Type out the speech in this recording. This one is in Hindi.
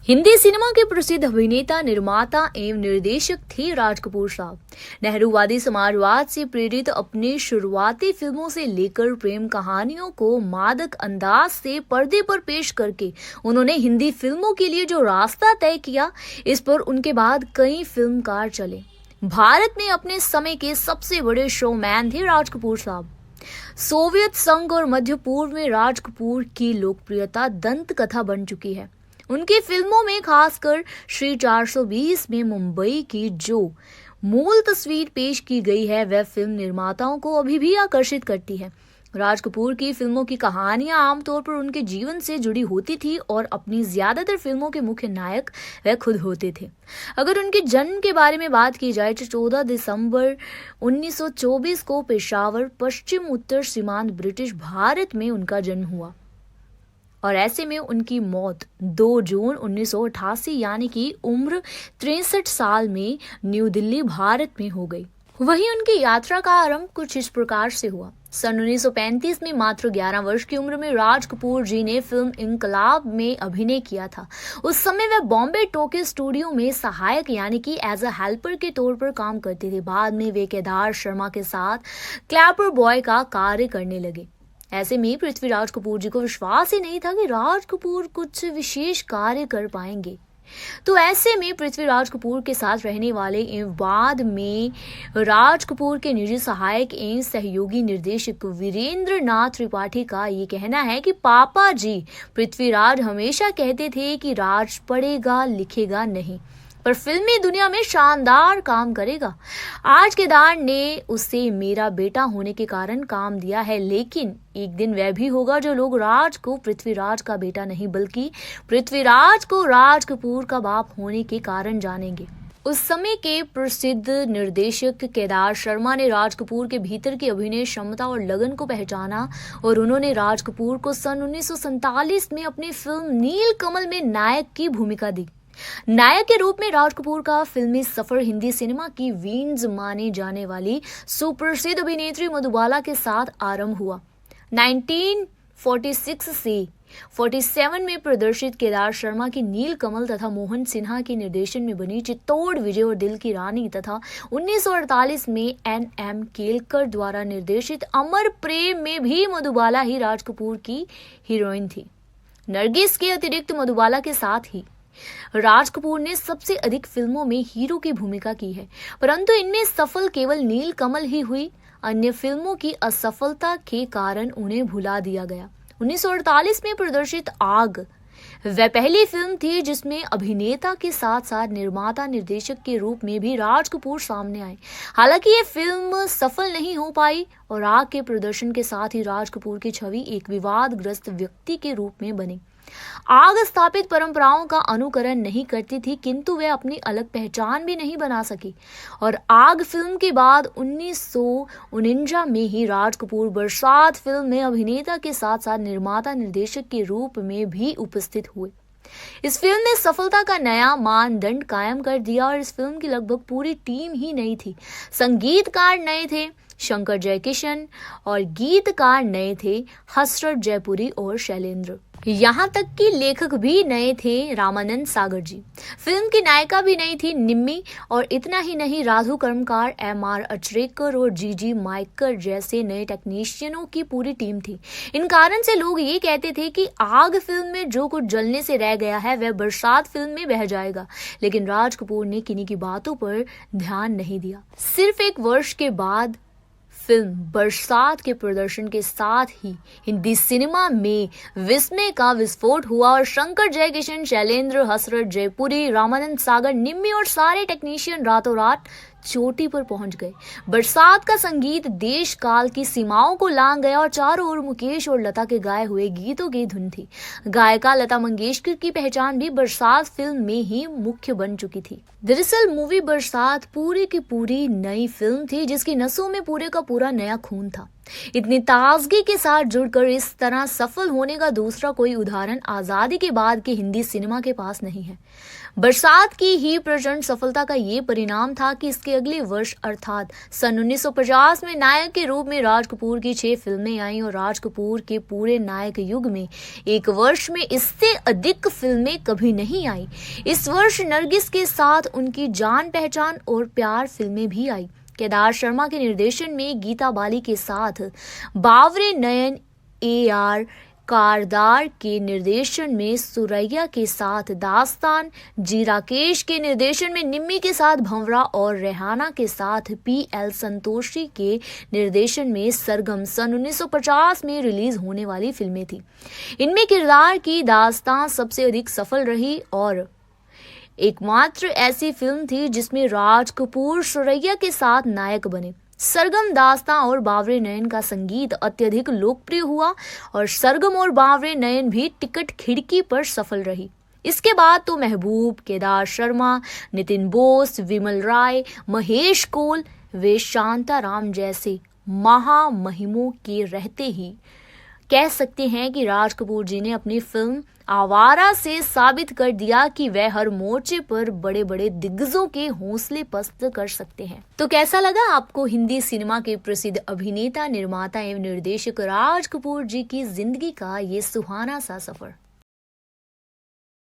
हिंदी सिनेमा के प्रसिद्ध अभिनेता, निर्माता एवं निर्देशक थे राज कपूर साहब। नेहरूवादी समाजवाद से प्रेरित अपनी शुरुआती फिल्मों से लेकर प्रेम कहानियों को मादक अंदाज से पर्दे पर पेश करके उन्होंने हिंदी फिल्मों के लिए जो रास्ता तय किया, इस पर उनके बाद कई फिल्मकार चले। भारत में अपने समय के सबसे बड़े शोमैन थे राज कपूर साहब। सोवियत संघ और मध्य पूर्व में राज कपूर की लोकप्रियता दंत कथा बन चुकी है। उनकी फिल्मों में खासकर श्री 420 में मुंबई की जो मूल तस्वीर पेश की गई है, वह फिल्म निर्माताओं को अभी भी आकर्षित करती है। राज कपूर की फिल्मों की कहानियां आमतौर पर उनके जीवन से जुड़ी होती थी और अपनी ज्यादातर फिल्मों के मुख्य नायक वह खुद होते थे। अगर उनके जन्म के बारे में बात की जाए तो 14 दिसंबर 1924 को पेशावर, पश्चिम उत्तर सीमांत ब्रिटिश भारत में उनका जन्म हुआ और ऐसे में उनकी मौत 2 जून 1988 यानी कि उम्र 63 साल में न्यू दिल्ली, भारत में हो गई। वहीं उनकी यात्रा का आरंभ कुछ इस प्रकार से हुआ। सन 1935 में मात्र 11 वर्ष की उम्र में राज कपूर जी ने फिल्म इंकलाब में अभिनय किया था। उस समय वह बॉम्बे टोक्यो स्टूडियो में सहायक यानी कि एज अ हेल्पर के तौर पर काम करते थे। बाद में वे केदार शर्मा के साथ क्लैपर बॉय का कार्य करने लगे। ऐसे में पृथ्वीराज कपूर जी को विश्वास ही नहीं था कि राज कपूर कुछ विशेष कार्य कर पाएंगे। तो ऐसे में पृथ्वीराज कपूर के साथ रहने वाले एवं बाद में राज कपूर के निजी सहायक एवं सहयोगी निर्देशक वीरेंद्र नाथ त्रिपाठी का ये कहना है कि पापा जी पृथ्वीराज हमेशा कहते थे कि राज पढ़ेगा लिखेगा नहीं, पर फिल्मी दुनिया में शानदार काम करेगा। आज केदार ने उसे मेरा बेटा होने के कारण काम दिया है, लेकिन एक दिन वह भी होगा जो लोग राज को पृथ्वीराज का बेटा नहीं बल्कि पृथ्वीराज को राज कपूर का बाप होने के कारण जानेंगे। उस समय के प्रसिद्ध निर्देशक केदार शर्मा ने राज कपूर के भीतर की अभिनय क्षमता और लगन को पहचाना और उन्होंने राज कपूर को सन 1947 में अपनी फिल्म नील कमल में नायक की भूमिका दी। नायक के रूप में राज कपूर का फिल्मी सफर हिंदी सिनेमा की वीन्स मानी जाने वाली सुप्रसिद्ध अभिनेत्री मधुबाला के साथ आरंभ हुआ। 1946 से 47 में प्रदर्शित केदार शर्मा की नील कमल तथा मोहन सिन्हा के निर्देशन में बनी चित्तौड़ विजय और दिल की रानी तथा 1948 में NM केलकर द्वारा निर्देशित अमर प्रेम में भी मधुबाला ही राज कपूर की हीरोइन थी। नरगिस के अतिरिक्त मधुबाला के साथ ही राज कपूर ने सबसे अधिक फिल्मों में हीरो की भूमिका की है, परंतु इनमें सफल केवल नील कमल ही हुई। अन्य फिल्मों की असफलता के कारण उन्हें भुला दिया गया। 1948 में प्रदर्शित आग वह पहली फिल्म थी जिसमें अभिनेता के साथ साथ निर्माता निर्देशक के रूप में भी राज कपूर सामने आए। हालांकि ये फिल्म सफल नहीं हो पाई और आग के प्रदर्शन के साथ ही राज कपूर की छवि एक विवादग्रस्त व्यक्ति के रूप में बनी। आग स्थापित परंपराओं का अनुकरण नहीं करती थी, किंतु वे अपनी अलग पहचान भी नहीं बना सकी और आग फिल्म के बाद 1949 में ही राज कपूर बरसात फिल्म में अभिनेता के साथ साथ निर्माता निर्देशक के रूप में भी उपस्थित हुए। इस फिल्म ने सफलता का नया मानदंड कायम कर दिया और इस फिल्म की लगभग पूरी टीम ही नई थी। संगीतकार नए थे, शंकर जयकिशन, और गीतकार नए थे, हसरत जयपुरी और शैलेंद्र। यहाँ तक कि लेखक भी नए थे, रामानंद सागर जी। फिल्म की नायिका भी नई थी, निम्मी, और इतना ही नहीं, राधु कर्मकार, MR अचरेकर और जीजी माइकर जैसे नए टेक्नीशियनों की पूरी टीम थी। इन कारण से लोग ये कहते थे कि आग फिल्म में जो कुछ जलने से रह गया है वह बरसात फिल्म में बह जाएगा, लेकिन राज कपूर ने किन्हीं की बातों पर ध्यान नहीं दिया। सिर्फ 1 वर्ष के बाद फिल्म बरसात के प्रदर्शन के साथ ही हिंदी सिनेमा में विस्मय का विस्फोट हुआ और शंकर जयकिशन, शैलेंद्र, हसरत जयपुरी, रामानंद सागर, निम्मी और सारे टेक्नीशियन रातों रात चोटी पर पहुंच गए। बरसात का संगीत देश काल की सीमाओं को लांग गया और चारों ओर मुकेश और लता के गाए हुए गीतों की धुन थी। गायिका लता मंगेशकर की पहचान भी बरसात फिल्म में ही मुख्य बन चुकी थी। दरअसल मूवी बरसात पूरी की पूरी नई फिल्म थी जिसकी नसों में पूरे का पूरा नया खून था। इतनी ताजगी के साथ जुड़कर इस तरह सफल होने का दूसरा कोई उदाहरण आजादी के बाद के हिंदी सिनेमा के पास नहीं है। बरसात की ही प्रचंड सफलता का ये परिणाम था कि इसके अगले वर्ष अर्थात सन 1950 में नायक के रूप में राज कपूर की 6 फिल्में आईं और राज कपूर के पूरे नायक युग में एक वर्ष में इससे अधिक फिल्में कभी नहीं आई। इस वर्ष नरगिस के साथ उनकी जान पहचान और प्यार फिल्में भी आई। केदार शर्मा के निर्देशन में गीता बाली के साथ बावरे नयन, AR कारदार के निर्देशन में सुरैया के साथ दास्तान, जी राकेश के निर्देशन में निम्मी के साथ भंवरा और रेहाना के साथ PL संतोषी के निर्देशन में सरगम सन 1950 में रिलीज होने वाली फिल्में थी। इनमें किरदार की दास्तान सबसे अधिक सफल रही और एकमात्र ऐसी फिल्म थी जिसमें राज कपूर सुरैया के साथ नायक बने। सरगम, दास्तां और बावरे नयन का संगीत अत्यधिक लोकप्रिय हुआ और सरगम और बावरे नयन भी टिकट खिड़की पर सफल रही। इसके बाद तो महबूब, केदार शर्मा, नितिन बोस, विमल राय, महेश कोल वे शांताराम जैसे महामहिमों के रहते ही कह सकते हैं कि राज कपूर जी ने अपनी फिल्म आवारा से साबित कर दिया कि वह हर मोर्चे पर बड़े बड़े दिग्गजों के हौसले पस्त कर सकते हैं। तो कैसा लगा आपको हिंदी सिनेमा के प्रसिद्ध अभिनेता, निर्माता एवं निर्देशक राज कपूर जी की जिंदगी का ये सुहाना सा सफर?